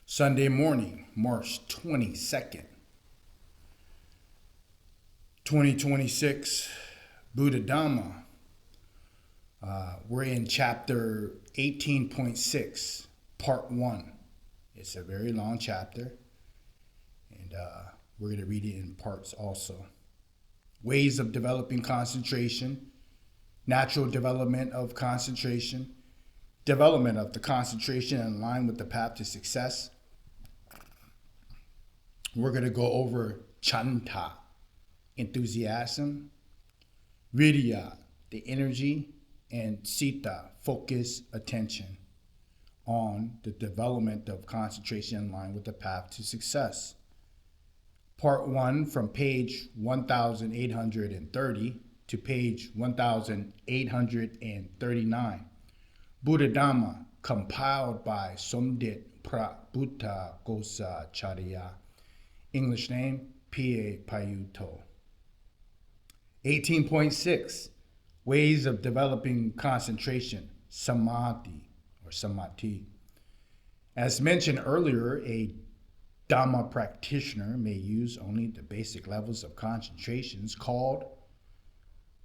Sunday morning, March 22nd, 2026, Buddha Dhamma. We're in chapter 18.6, part 1. It's a very long chapter, and we're going to read it in parts also. Ways of developing concentration, natural development of concentration, development of the concentration in line with the path to success. We're going to go over chanta, enthusiasm, virya, the energy, and sita, focus, attention on the development of concentration in line with the path to success. Part 1 from page 1830 to page 1839. Buddha Dhamma, compiled by Somdet Prabuddha Gosacharya. English name, PART1. 18.6, ways of developing concentration, samadhi or samadhi. As mentioned earlier, a Dhamma practitioner may use only the basic levels of concentrations called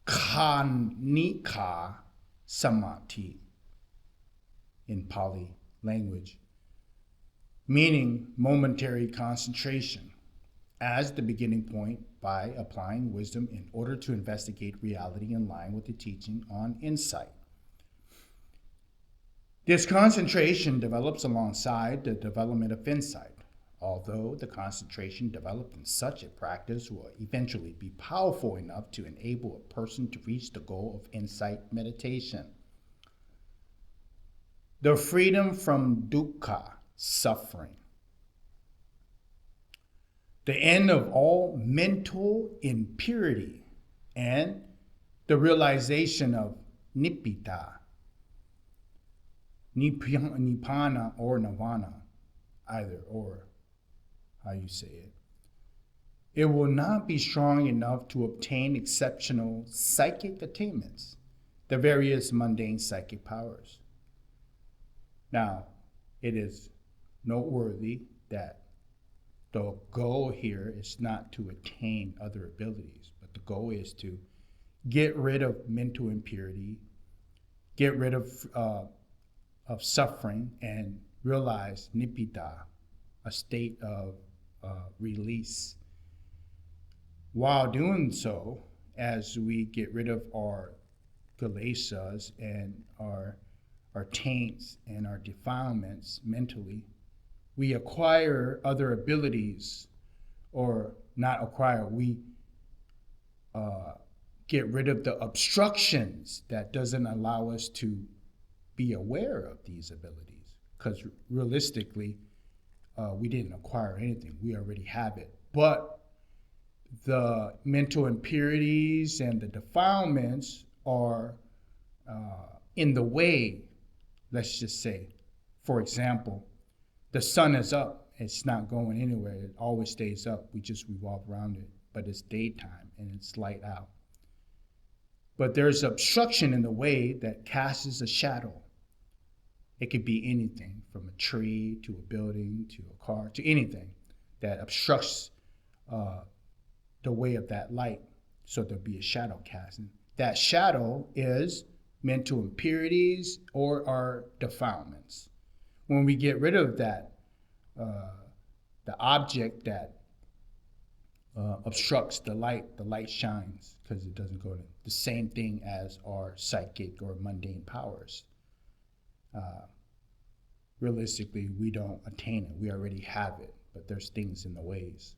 khanika samadhi in Pali language, meaning momentary concentration, as the beginning point by applying wisdom in order to investigate reality in line with the teaching on insight. This concentration develops alongside the development of insight, although the concentration developed in such a practice will eventually be powerful enough to enable a person to reach the goal of insight meditation. The freedom from dukkha, suffering. The end of all mental impurity and the realization of nibbida, nibbana or nirvana, either or, how you say it. It will not be strong enough to obtain exceptional psychic attainments, the various mundane psychic powers. Now, it is noteworthy that the goal here is not to attain other abilities, but the goal is to get rid of mental impurity, get rid of suffering, and realize nibbida, a state of release. While doing so, as we get rid of our kilesas and our taints and our defilements mentally, we acquire other abilities, or not acquire, we get rid of the obstructions that doesn't allow us to be aware of these abilities. Because realistically, we didn't acquire anything, we already have it. But the mental impurities and the defilements are in the way, let's just say. For example, the sun is up, it's not going anywhere, it always stays up, we just revolve around it, but it's daytime and it's light out. But there's obstruction in the way that casts a shadow. It could be anything from a tree to a building to a car to anything that obstructs the way of that light, so there'll be a shadow casting. That shadow is mental impurities or our defilements. When we get rid of that, the object that obstructs the light shines because it doesn't go to the same thing as our psychic or mundane powers. Realistically, we don't attain it. We already have it, but there's things in the ways.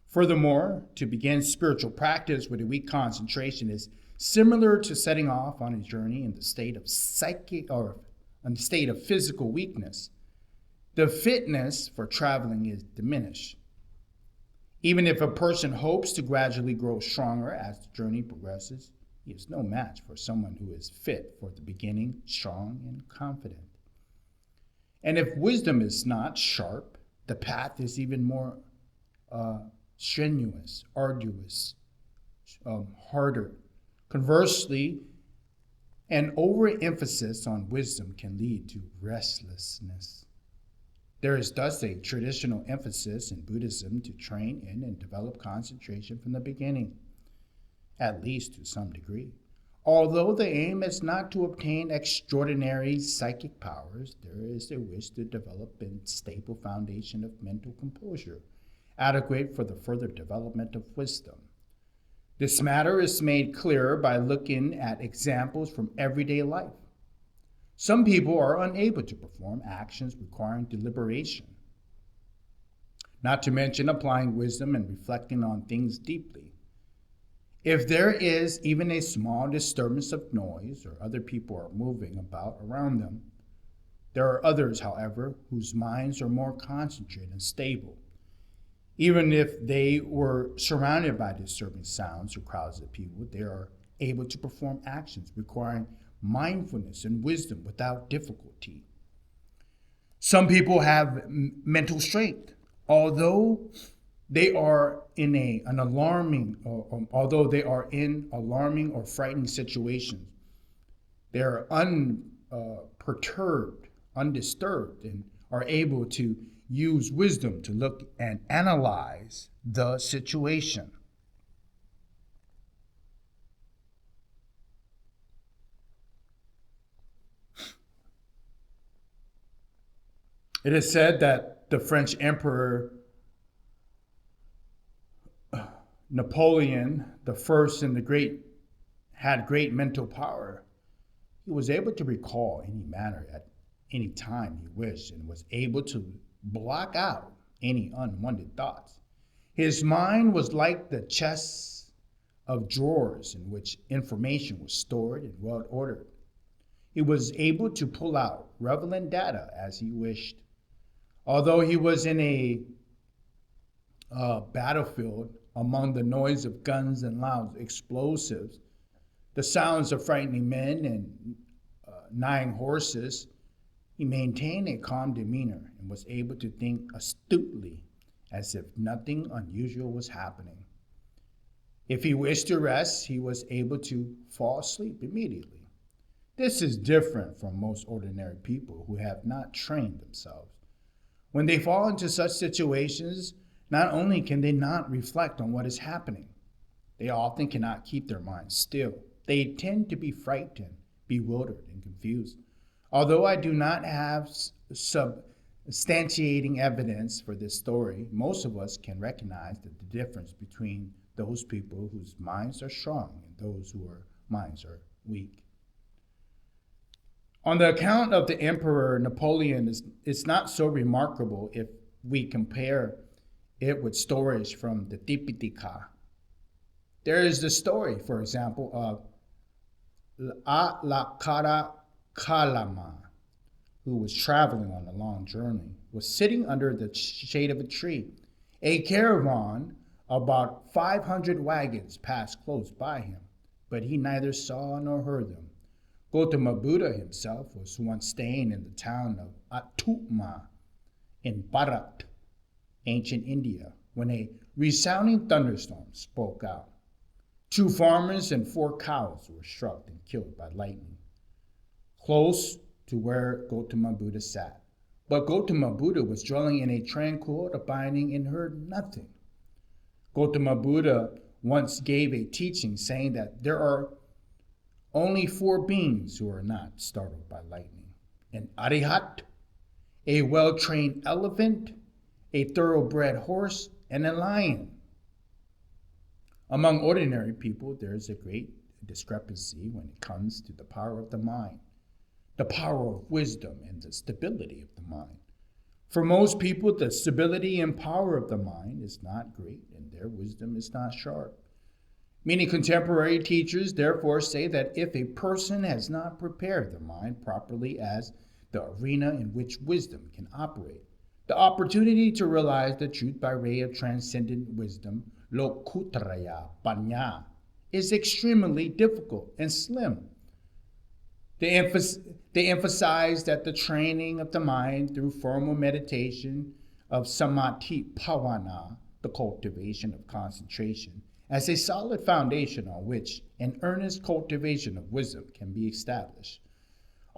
Furthermore, to begin spiritual practice with a weak concentration is similar to setting off on a journey in the state of psychic or in the state of physical weakness. The fitness for traveling is diminished. Even if a person hopes to gradually grow stronger as the journey progresses, he is no match for someone who is fit for the beginning, strong and confident. And if wisdom is not sharp, the path is even more strenuous, arduous, harder. Conversely, an overemphasis on wisdom can lead to restlessness. There is thus a traditional emphasis in Buddhism to train in and develop concentration from the beginning, at least to some degree. Although the aim is not to obtain extraordinary psychic powers, there is a wish to develop a stable foundation of mental composure, adequate for the further development of wisdom. This matter is made clearer by looking at examples from everyday life. Some people are unable to perform actions requiring deliberation, not to mention applying wisdom and reflecting on things deeply. If there is even a small disturbance of noise or other people are moving about around them, there are others, however, whose minds are more concentrated and stable. Even if they were surrounded by disturbing sounds or crowds of people, they are able to perform actions requiring mindfulness and wisdom without difficulty. Some people have mental strength, although they are in although they are in alarming or frightening situations. They are unperturbed, undisturbed, and are able to use wisdom to look and analyze the situation. It is said that the French Emperor Napoleon the First had great mental power. He was able to recall any matter at any time he wished and was able to block out any unwanted thoughts. His mind was like the chest of drawers in which information was stored and well ordered. He was able to pull out relevant data as he wished. Although he was in a battlefield among the noise of guns and loud explosives, the sounds of frightening men and neighing horses, he maintained a calm demeanor and was able to think astutely as if nothing unusual was happening. If he wished to rest, he was able to fall asleep immediately. This is different from most ordinary people who have not trained themselves. When they fall into such situations, not only can they not reflect on what is happening, they often cannot keep their minds still. They tend to be frightened, bewildered, and confused. Although I do not have substantiating evidence for this story, most of us can recognize the difference between those people whose minds are strong and those whose minds are weak. On the account of the Emperor Napoleon, it's not so remarkable if we compare it with stories from the Tipitaka. There is the story, for example, of Alakara Kalama, who was traveling on a long journey, was sitting under the shade of a tree. A caravan, about 500 wagons, passed close by him, but he neither saw nor heard them. Gautama Buddha himself was once staying in the town of Atuma in Bharat, ancient India, when a resounding thunderstorm spoke out. 2 farmers and 4 cows were struck and killed by lightning, close to where Gautama Buddha sat. But Gautama Buddha was dwelling in a tranquil abiding and heard nothing. Gautama Buddha once gave a teaching saying that there are only 4 beings who are not startled by lightning: an Arihat, a well-trained elephant, a thoroughbred horse, and a lion. Among ordinary people, there is a great discrepancy when it comes to the power of the mind, the power of wisdom, and the stability of the mind. For most people, the stability and power of the mind is not great, and their wisdom is not sharp. Many contemporary teachers therefore say that if a person has not prepared the mind properly as the arena in which wisdom can operate, the opportunity to realize the truth by way of transcendent wisdom, lokutraya panya, is extremely difficult and slim. They emphasize that the training of the mind through formal meditation of samadhi bhavana, the cultivation of concentration, as a solid foundation on which an earnest cultivation of wisdom can be established.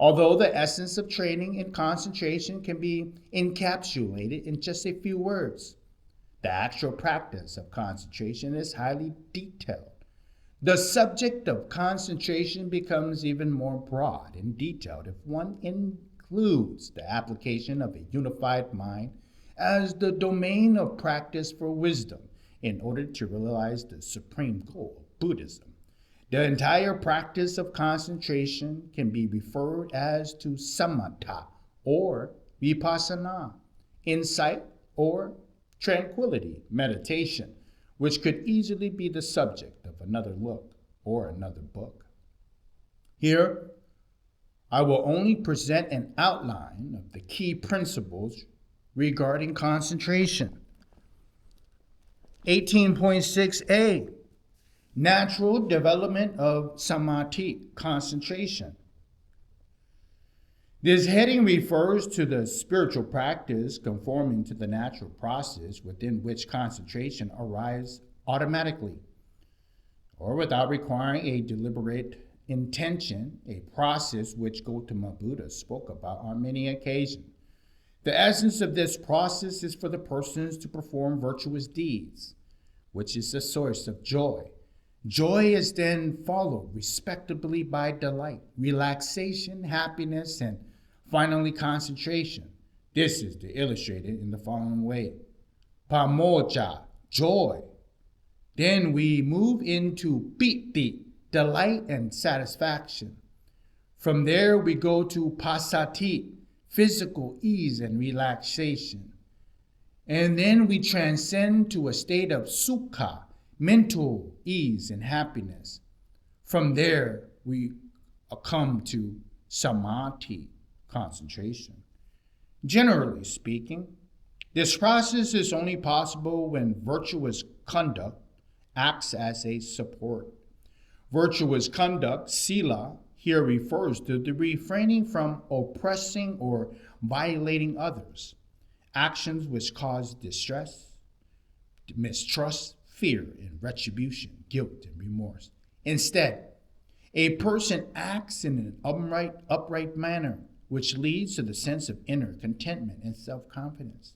Although the essence of training and concentration can be encapsulated in just a few words, the actual practice of concentration is highly detailed. The subject of concentration becomes even more broad and detailed if one includes the application of a unified mind as the domain of practice for wisdom in order to realize the supreme goal of Buddhism. The entire practice of concentration can be referred as to samatha or vipassana, insight or tranquility, meditation, which could easily be the subject of another look or another book. Here, I will only present an outline of the key principles regarding concentration. 18.6a, natural development of samadhi, concentration. This heading refers to the spiritual practice conforming to the natural process within which concentration arises automatically, or without requiring a deliberate intention, a process which Gautama Buddha spoke about on many occasions. The essence of this process is for the persons to perform virtuous deeds, which is the source of joy. Joy is then followed respectively by delight, relaxation, happiness, and finally concentration. This is illustrated in the following way. Pamoja, joy. Then we move into piti, delight and satisfaction. From there we go to pasati, physical ease and relaxation. And then we transcend to a state of sukha, mental ease and happiness. From there we come to samadhi, concentration. Generally speaking, this process is only possible when virtuous conduct acts as a support. Virtuous conduct, sila, here refers to the refraining from oppressing or violating others, actions which cause distress, mistrust, fear, and retribution, guilt, and remorse. Instead, a person acts in an upright manner, which leads to the sense of inner contentment and self-confidence.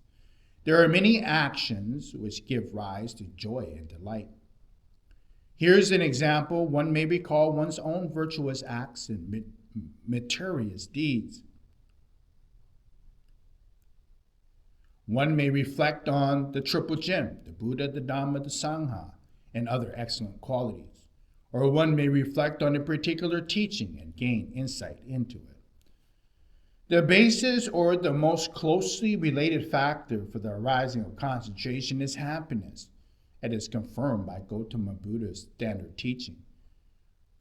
There are many actions which give rise to joy and delight. Here's an example. One may recall one's own virtuous acts and meritorious deeds. One may reflect on the triple gem, the Buddha, the Dhamma, the Sangha, and other excellent qualities. Or one may reflect on a particular teaching and gain insight into it. The basis or the most closely related factor for the arising of concentration is happiness. It is confirmed by Gautama Buddha's standard teaching.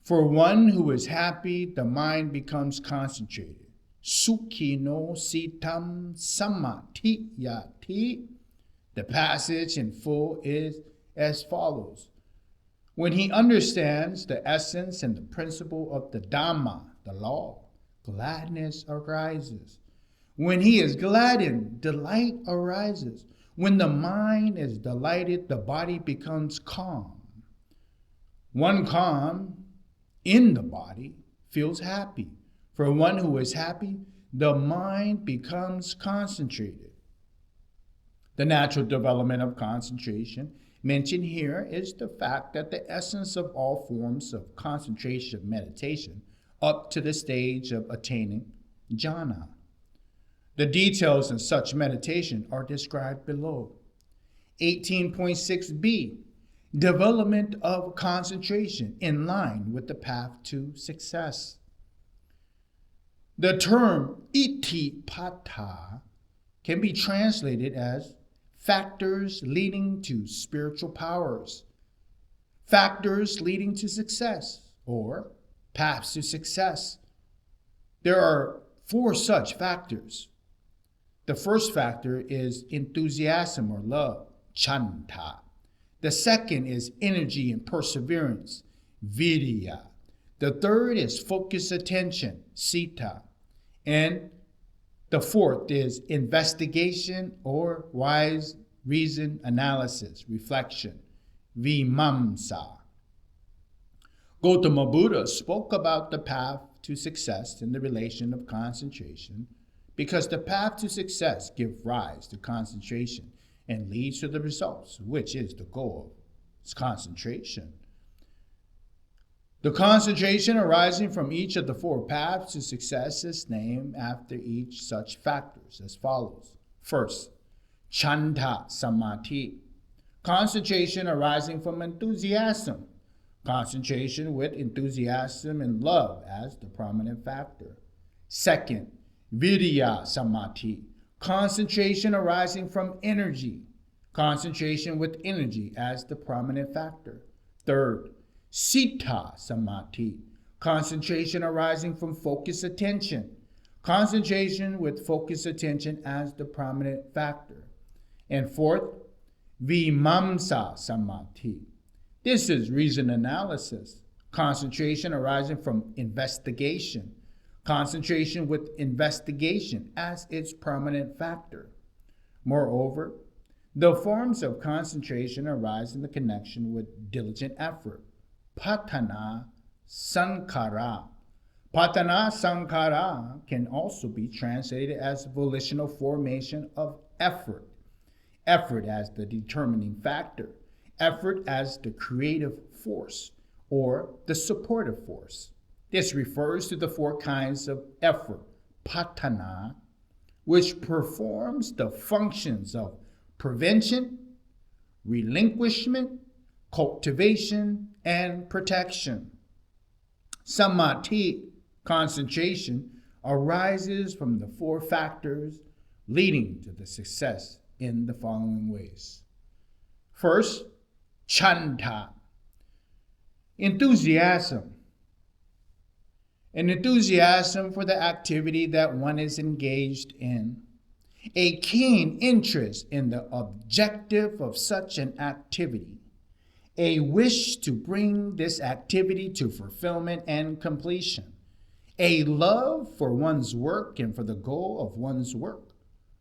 For one who is happy, the mind becomes concentrated. Sukhi no sitam samadhiyati. The passage in full is as follows. When he understands the essence and the principle of the Dhamma, the law, gladness arises. When he is gladdened, delight arises. When the mind is delighted, the body becomes calm. One calm in the body feels happy. For one who is happy, the mind becomes concentrated. The natural development of concentration mentioned here is the fact that the essence of all forms of concentration meditation up to the stage of attaining jhana. The details in such meditation are described below. 18.6b, development of concentration in line with the path to success. The term itipata can be translated as factors leading to spiritual powers, factors leading to success, or paths to success. There are 4 such factors. The first factor is enthusiasm or love, chanta. The second is energy and perseverance, virya. The third is focused attention, sita. And the fourth is investigation or wise reason analysis, reflection, vimamsa. Gautama Buddha spoke about the path to success in the relation of concentration, because the path to success gives rise to concentration and leads to the results, which is the goal of concentration. The concentration arising from each of the four paths to success is named after each such factors as follows. First, Chanda Samadhi, concentration arising from enthusiasm, concentration with enthusiasm and love as the prominent factor. Second, Virya Samadhi, concentration arising from energy, concentration with energy as the prominent factor. Third, Sita Samadhi, concentration arising from focused attention, concentration with focused attention as the prominent factor. And fourth, Vimamsa Samadhi. This is reason analysis, concentration arising from investigation, concentration with investigation as its prominent factor. Moreover, the forms of concentration arise in the connection with diligent effort, Patana Sankara. Patana Sankara can also be translated as volitional formation of effort. Effort as the determining factor, effort as the creative force or the supportive force. This refers to the four kinds of effort, patana, which performs the functions of prevention, relinquishment, cultivation, and protection. Samadhi, concentration, arises from the four factors leading to the success in the following ways. First, Chanda, enthusiasm. An enthusiasm for the activity that one is engaged in. A keen interest in the objective of such an activity. A wish to bring this activity to fulfillment and completion. A love for one's work and for the goal of one's work.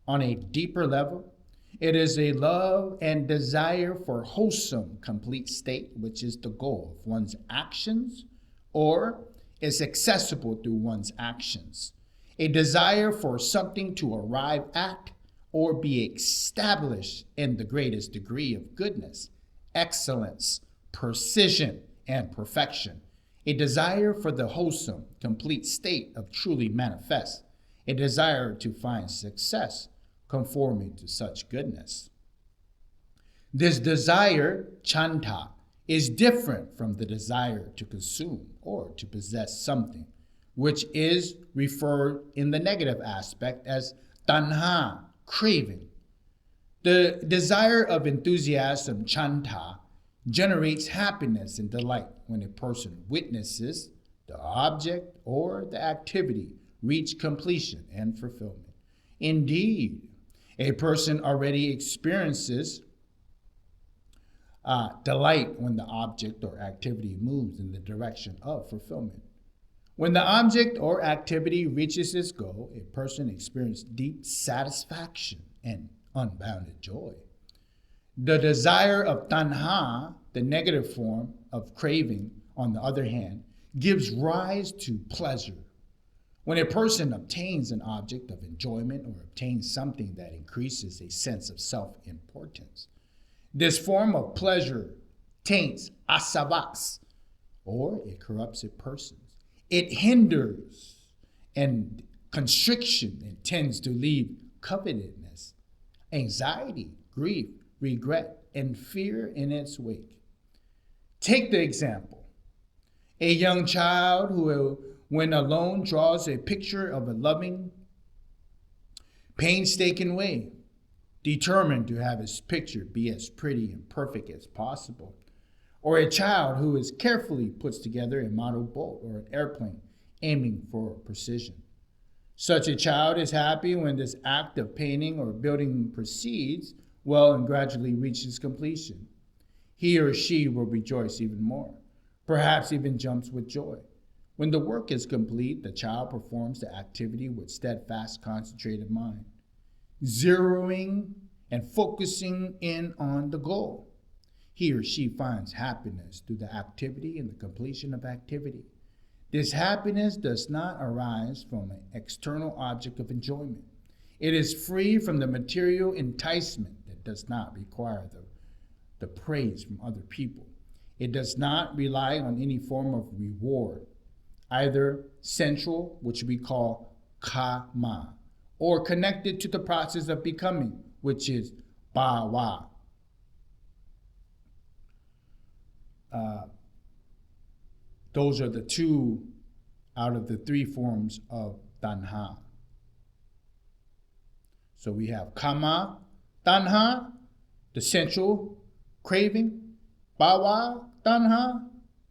On a deeper level, it is a love and desire for wholesome, complete state, which is the goal of one's actions, or is accessible through one's actions. A desire for something to arrive at or be established in the greatest degree of goodness, excellence, precision, and perfection. A desire for the wholesome, complete state of truly manifest. A desire to find success conforming to such goodness. This desire, chanda, is different from the desire to consume or to possess something, which is referred in the negative aspect as tanha, craving. The desire of enthusiasm, chanda, generates happiness and delight when a person witnesses the object or the activity reach completion and fulfillment. Indeed, a person already experiences delight when the object or activity moves in the direction of fulfillment. When the object or activity reaches its goal, a person experiences deep satisfaction and unbounded joy. The desire of tanha, the negative form of craving, on the other hand, gives rise to pleasure. When a person obtains an object of enjoyment or obtains something that increases a sense of self-importance, this form of pleasure taints asavas, or it corrupts a person. It hinders and constriction and tends to leave covetousness, anxiety, grief, regret, and fear in its wake. Take the example. A young child who, when alone, draws a picture of a loving, painstaking way, determined to have his picture be as pretty and perfect as possible. Or a child who is carefully puts together a model boat or an airplane, aiming for precision. Such a child is happy when this act of painting or building proceeds well and gradually reaches completion. He or she will rejoice even more, perhaps even jumps with joy. When the work is complete, the child performs the activity with steadfast, concentrated mind, zeroing and focusing in on the goal. He or she finds happiness through the activity and the completion of activity. This happiness does not arise from an external object of enjoyment. It is free from the material enticement that does not require the praise from other people. It does not rely on any form of reward, either sensual, which we call kama, or connected to the process of becoming, which is bhava. Those are the two out of the three forms of tanha. So we have kama, tanha, the sensual craving, bhava, tanha,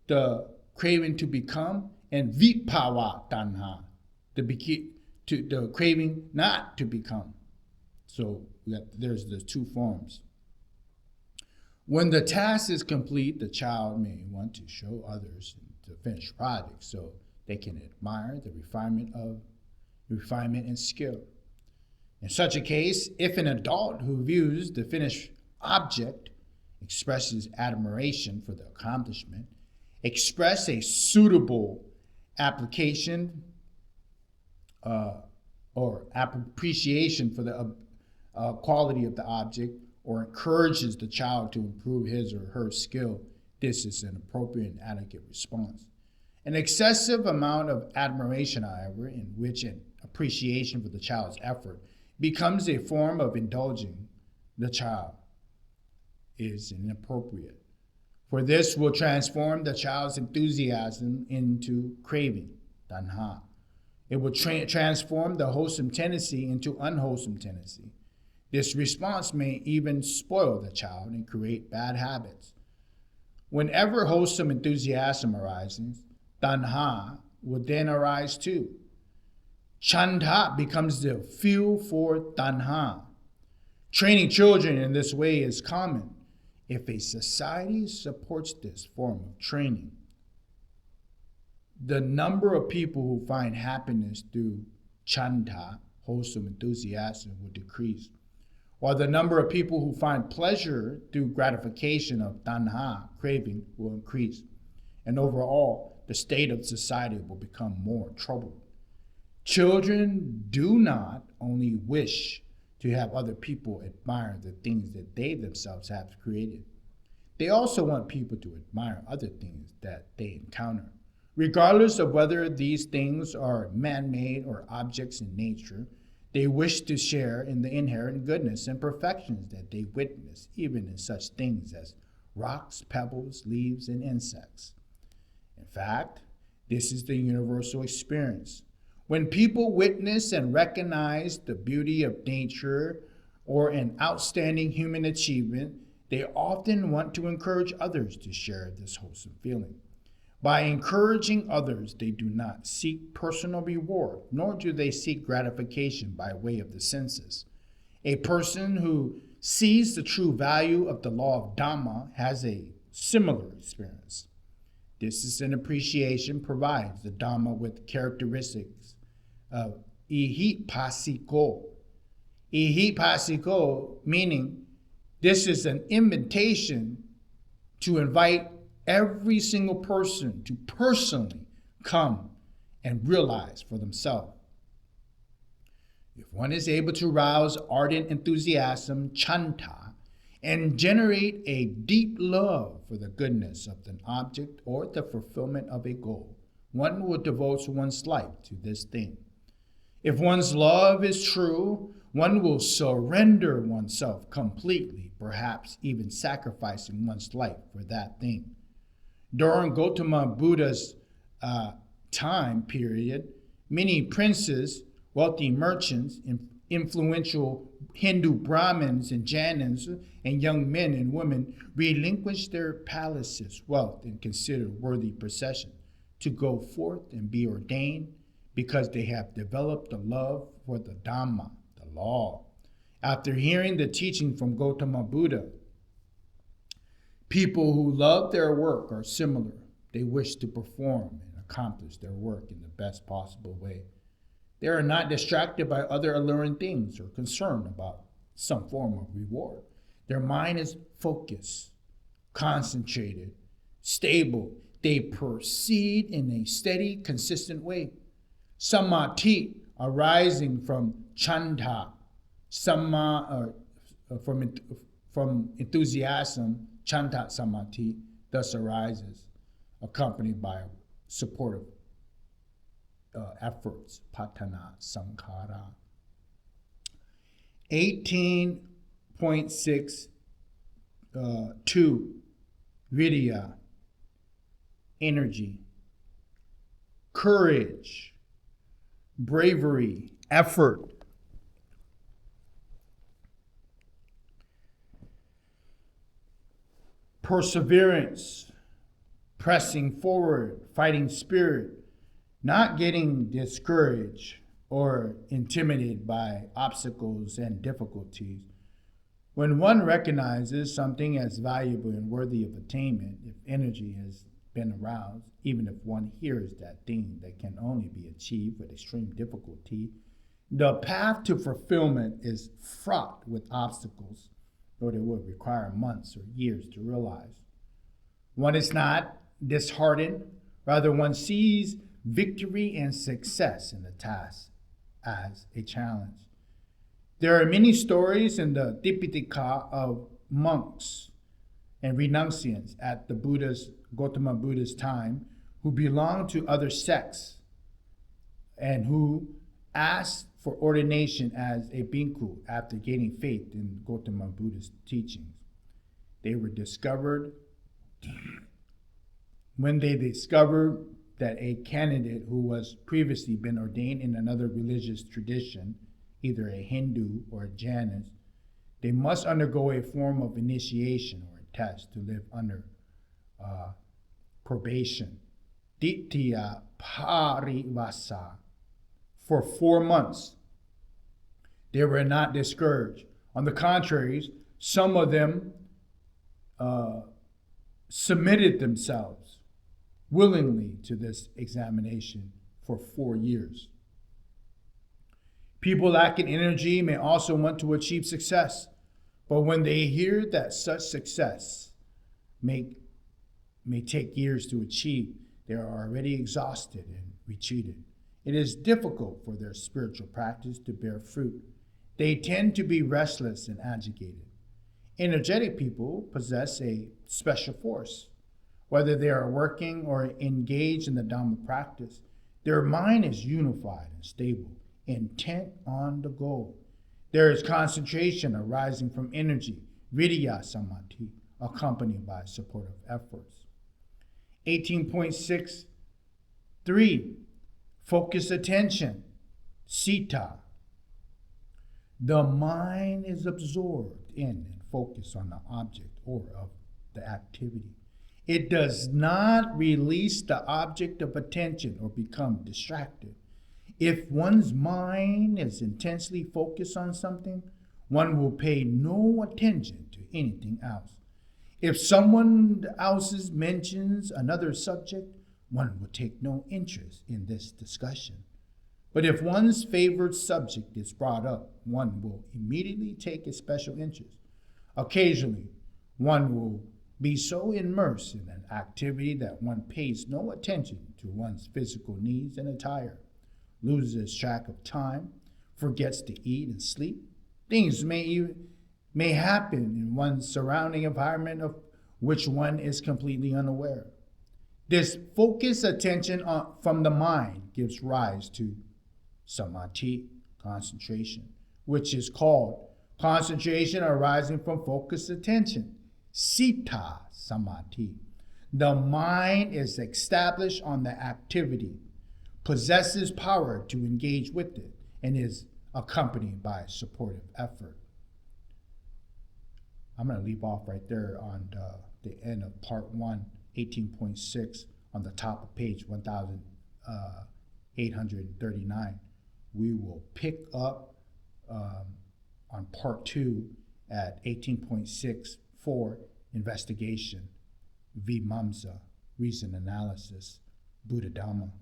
the craving to become, and vipava, tanha, the craving not to become. So there's the two forms. When the task is complete, the child may want to show others the finished project so they can admire the refinement and skill. In such a case, if an adult who views the finished object expresses admiration for the accomplishment, express a suitable application or appreciation for the quality of the object, or encourages the child to improve his or her skill, this is an appropriate and adequate response. An excessive amount of admiration, however, in which an appreciation for the child's effort becomes a form of indulging the child, is inappropriate. For this will transform the child's enthusiasm into craving, tanha. It will transform the wholesome tendency into unwholesome tendency. This response may even spoil the child and create bad habits. Whenever wholesome enthusiasm arises, tanha will then arise too. Chanda becomes the fuel for tanha. Training children in this way is common. If a society supports this form of training, the number of people who find happiness through chanda, wholesome enthusiasm, will decrease, while the number of people who find pleasure through gratification of tanha, craving, will increase. And overall, the state of society will become more troubled. Children do not only wish to have other people admire the things that they themselves have created. They also want people to admire other things that they encounter. Regardless of whether these things are man-made or objects in nature, they wish to share in the inherent goodness and perfections that they witness, even in such things as rocks, pebbles, leaves, and insects. In fact, this is the universal experience. When people witness and recognize the beauty of nature or an outstanding human achievement, they often want to encourage others to share this wholesome feeling. By encouraging others, they do not seek personal reward, nor do they seek gratification by way of the senses. A person who sees the true value of the law of Dhamma has a similar experience. This is an appreciation provides the Dhamma with characteristics of ihipasiko. Ihipasiko meaning this is an invitation to invite every single person to personally come and realize for themselves. If one is able to rouse ardent enthusiasm, chanta, and generate a deep love for the goodness of an object or the fulfillment of a goal, one will devote one's life to this thing. If one's love is true, one will surrender oneself completely, perhaps even sacrificing one's life for that thing. During Gautama Buddha's time period, many princes, wealthy merchants, influential Hindu Brahmins and Jains, and young men and women relinquished their palaces, wealth, and considered worthy procession to go forth and be ordained because they have developed a love for the Dhamma, the law. After hearing the teaching from Gautama Buddha, people who love their work are similar. They wish to perform and accomplish their work in the best possible way. They are not distracted by other alluring things or concerned about some form of reward. Their mind is focused, concentrated, stable. They proceed in a steady, consistent way. Samadhi arising from chanda, from enthusiasm, chanda samadhi thus arises, accompanied by supportive efforts, patana sankhara. 18.62 Vidya, energy, courage, bravery, effort. Perseverance, pressing forward, fighting spirit, not getting discouraged or intimidated by obstacles and difficulties. When one recognizes something as valuable and worthy of attainment, if energy has been aroused, even if one hears that thing that can only be achieved with extreme difficulty, the path to fulfillment is fraught with obstacles, or it would require months or years to realize. One is not disheartened, rather one sees victory and success in the task as a challenge. There are many stories in the Tipitaka of monks and renunciants at the Gautama Buddha's time who belonged to other sects and who asked for ordination as a bhikkhu after gaining faith in Gautama Buddha's teachings. They were discovered when they discovered that a candidate who was previously been ordained in another religious tradition, either a Hindu or a Jainist, they must undergo a form of initiation or a test to live under probation, ditya parivasa, for 4 months. They were not discouraged. On the contrary, some of them submitted themselves willingly to this examination for 4 years. People lacking energy may also want to achieve success, but when they hear that such success may take years to achieve, they are already exhausted and retreated. It is difficult for their spiritual practice to bear fruit. They tend to be restless and agitated. Energetic people possess a special force. Whether they are working or engaged in the Dhamma practice, their mind is unified and stable, intent on the goal. There is concentration arising from energy, vidya samadhi, accompanied by supportive efforts. 18.63 Focus attention, sita. The mind is absorbed in and focused on the object or of the activity. It does not release the object of attention or become distracted. If one's mind is intensely focused on something, one will pay no attention to anything else. If someone else mentions another subject, one will take no interest in this discussion. But if one's favorite subject is brought up, one will immediately take a special interest. Occasionally, one will be so immersed in an activity that one pays no attention to one's physical needs and attire, loses track of time, forgets to eat and sleep. Things may happen in one's surrounding environment of which one is completely unaware. This focused attention from the mind gives rise to samadhi, concentration, which is called concentration arising from focused attention, sita samadhi. The mind is established on the activity, possesses power to engage with it, and is accompanied by supportive effort. I'm going to leave off right there on the end of part 1, 18.6, on the top of page 1839. We will pick up on part 2 at 18.64, investigation, vimamsa, reason analysis, Buddha Dhamma.